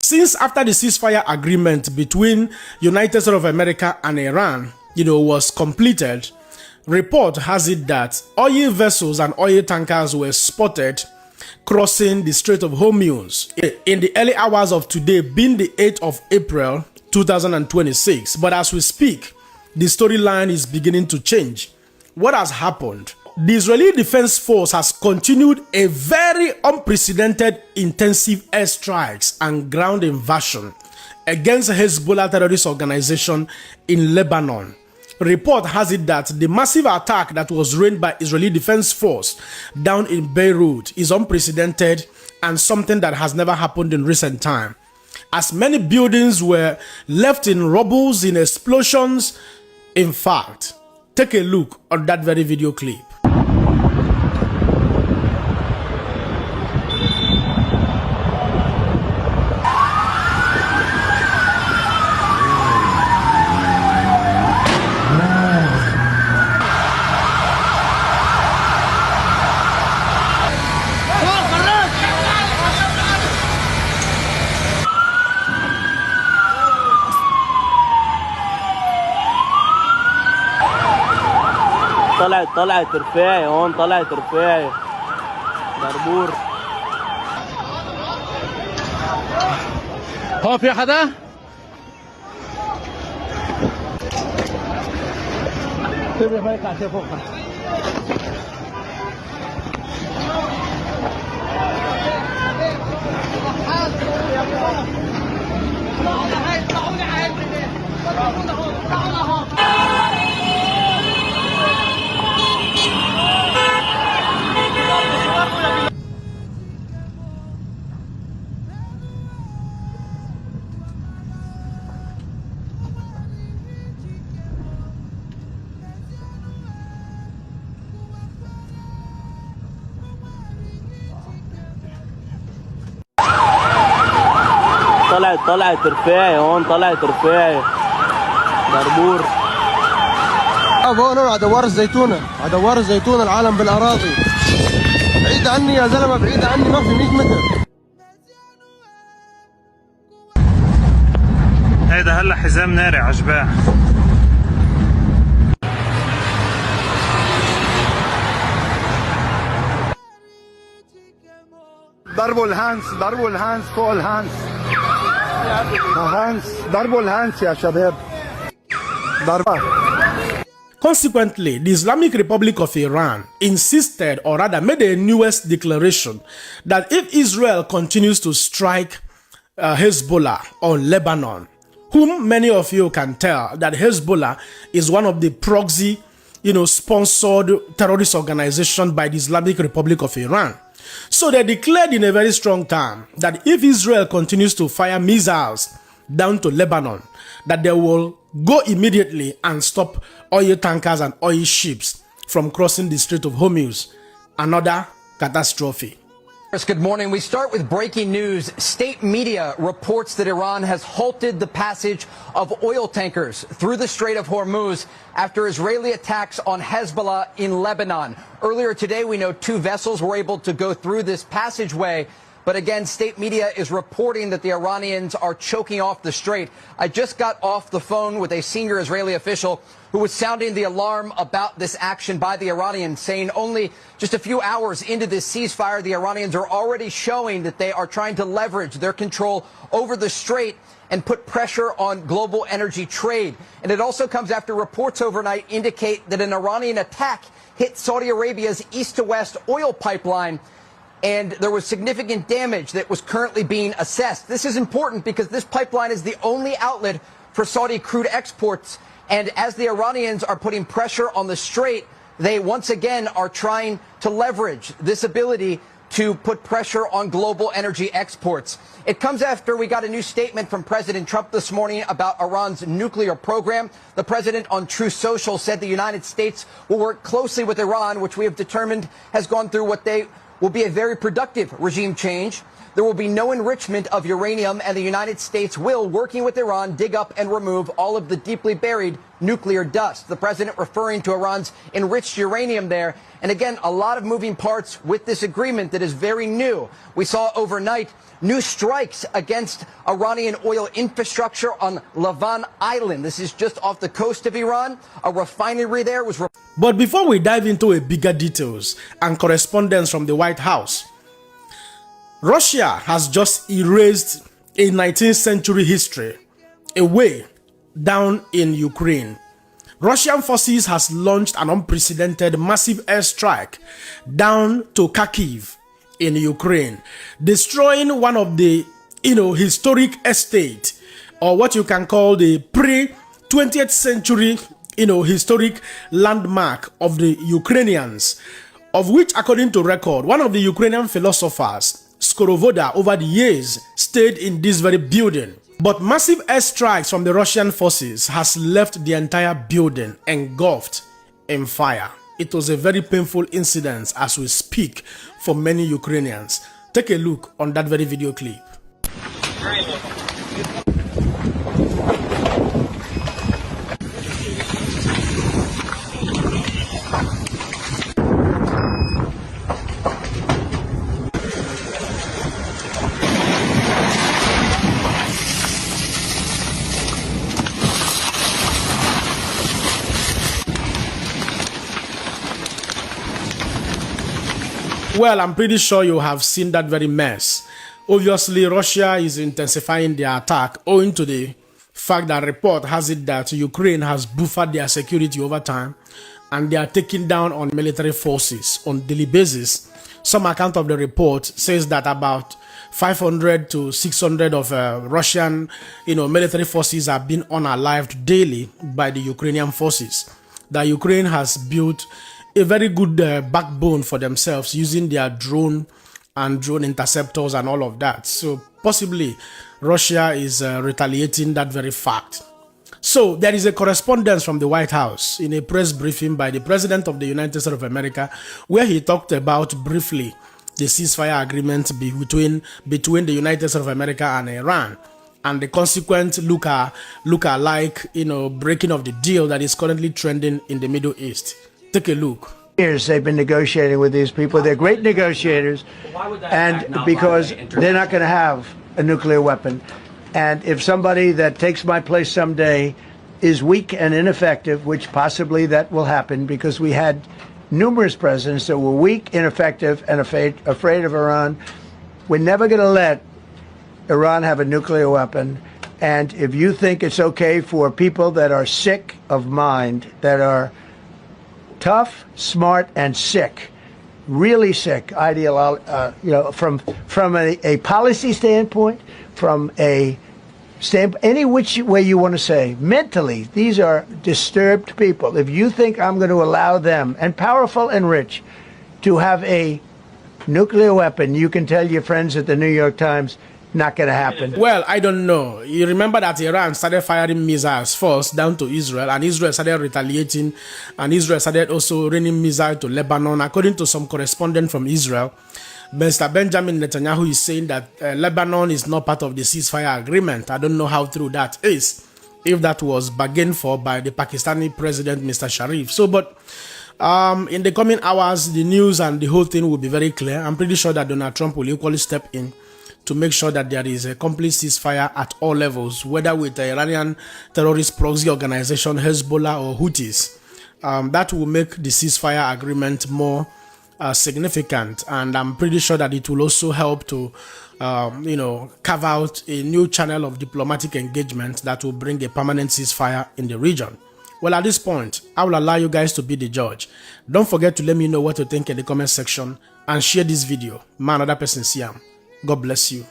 Since after the ceasefire agreement between United States of America and Iran, was completed, report has it that oil vessels and oil tankers were spotted crossing the Strait of Hormuz in the early hours of today, being the 8th of April 2026. But as we speak, the storyline is beginning to change. What has happened? The Israeli Defense Force has continued a very unprecedented intensive airstrikes and ground invasion against Hezbollah terrorist organization in Lebanon. Report has it that the massive attack that was rained by Israeli Defense Force down in Beirut is unprecedented and something that has never happened in recent time, as many buildings were left in rubble, in explosions. In fact, take a look at that very video clip. طلعت رفاعي هون، طلعت رفاعي بربور. هو في حدا؟ طلعت رفاعي هون، طلعت رفاعي بربور. هون على دوار الزيتونة، على دوار الزيتونة العالم بالأراضي. بعيد عني يا زلمة، بعيد عني، ما في 100 متر. هيدا هلا حزام ناري عجباه. ضربوا الهانس، ضربوا الهانس فوق الهانس. هانس، ضربوا الهانس يا شباب. ضربة. Consequently, the Islamic Republic of Iran insisted, or rather made a newest declaration, that if Israel continues to strike Hezbollah or Lebanon, whom many of you can tell that Hezbollah is one of the proxy, sponsored terrorist organization by the Islamic Republic of Iran. So they declared in a very strong term that if Israel continues to fire missiles down to Lebanon, that they will go immediately and stop oil tankers and oil ships from crossing the Strait of Hormuz. Another catastrophe. Good morning. We start with breaking news. State media reports that Iran has halted the passage of oil tankers through the Strait of Hormuz after Israeli attacks on Hezbollah in Lebanon. Earlier today, we know 2 vessels were able to go through this passageway. But again, state media is reporting that the Iranians are choking off the strait. I just got off the phone with a senior Israeli official who was sounding the alarm about this action by the Iranians, saying only just a few hours into this ceasefire, the Iranians are already showing that they are trying to leverage their control over the strait and put pressure on global energy trade. And it also comes after reports overnight indicate that an Iranian attack hit Saudi Arabia's east-to-west oil pipeline, and there was significant damage that was currently being assessed. This is important because this pipeline is the only outlet for Saudi crude exports. And as the Iranians are putting pressure on the strait, they once again are trying to leverage this ability to put pressure on global energy exports. It comes after we got a new statement from President Trump this morning about Iran's nuclear program. The president on Truth Social said the United States will work closely with Iran, which we have determined has gone through what they will be a very productive regime change. There will be no enrichment of uranium, and the United States will, working with Iran, dig up and remove all of the deeply buried nuclear dust. The president referring to Iran's enriched uranium there. And again, a lot of moving parts with this agreement that is very new. We saw overnight new strikes against Iranian oil infrastructure on Lavan Island. This is just off the coast of Iran. A refinery there was... But before we dive into a bigger details and correspondence from the White House, Russia has just erased a 19th century history away down in Ukraine. Russian forces has launched an unprecedented massive airstrike down to Kharkiv in Ukraine, destroying one of the historic estate, or what you can call the pre-20th century historic landmark of the Ukrainians, of which, according to record, one of the Ukrainian philosophers, Skorovoda, over the years stayed in this very building. But massive airstrikes from the Russian forces has left the entire building engulfed in fire. It was a very painful incident as we speak for many Ukrainians. Take a look on that very video clip. Well, I'm pretty sure you have seen that very mess. Obviously, Russia is intensifying their attack owing to the fact that report has it that Ukraine has buffered their security over time and they are taking down on military forces on daily basis. Some account of the report says that about 500 to 600 of Russian military forces are being unalived daily by the Ukrainian forces. That Ukraine has built a very good backbone for themselves using their drone and drone interceptors and all of that. So possibly Russia is retaliating that very fact. So there is a correspondence from the White House in a press briefing by the President of the United States of America, where he talked about briefly the ceasefire agreement between the United States of America and Iran, and the consequent look-alike breaking of the deal that is currently trending in the Middle East. Take a look. Years they've been negotiating with these people. They're great negotiators, and because they're not going to have a nuclear weapon. And if somebody that takes my place someday is weak and ineffective, which possibly that will happen, because we had numerous presidents that were weak, ineffective, and afraid of Iran, we're never going to let Iran have a nuclear weapon. And if you think it's okay for people that are sick of mind, that are tough, smart, and sick, really sick, from a policy standpoint, from a standpoint, any which way you want to say, mentally, these are disturbed people. If you think I'm going to allow them, and powerful and rich, to have a nuclear weapon, you can tell your friends at the New York Times, not going to happen. Well, I don't know. You remember that Iran started firing missiles first down to Israel, and Israel started retaliating, and Israel started also raining missiles to Lebanon. According to some correspondent from Israel, Mr. Benjamin Netanyahu is saying that Lebanon is not part of the ceasefire agreement. I don't know how true that is, if that was bargained for by the Pakistani president, Mr. Sharif. So, but in the coming hours, the news and the whole thing will be very clear. I'm pretty sure that Donald Trump will equally step in to make sure that there is a complete ceasefire at all levels, whether with the Iranian terrorist proxy organization Hezbollah or Houthis. That will make the ceasefire agreement more significant, and I'm pretty sure that it will also help to carve out a new channel of diplomatic engagement that will bring a permanent ceasefire in the region. Well, at this point, I will allow you guys to be the judge. Don't forget to let me know what you think in the comment section and share this video. Man, another person see him. God bless you.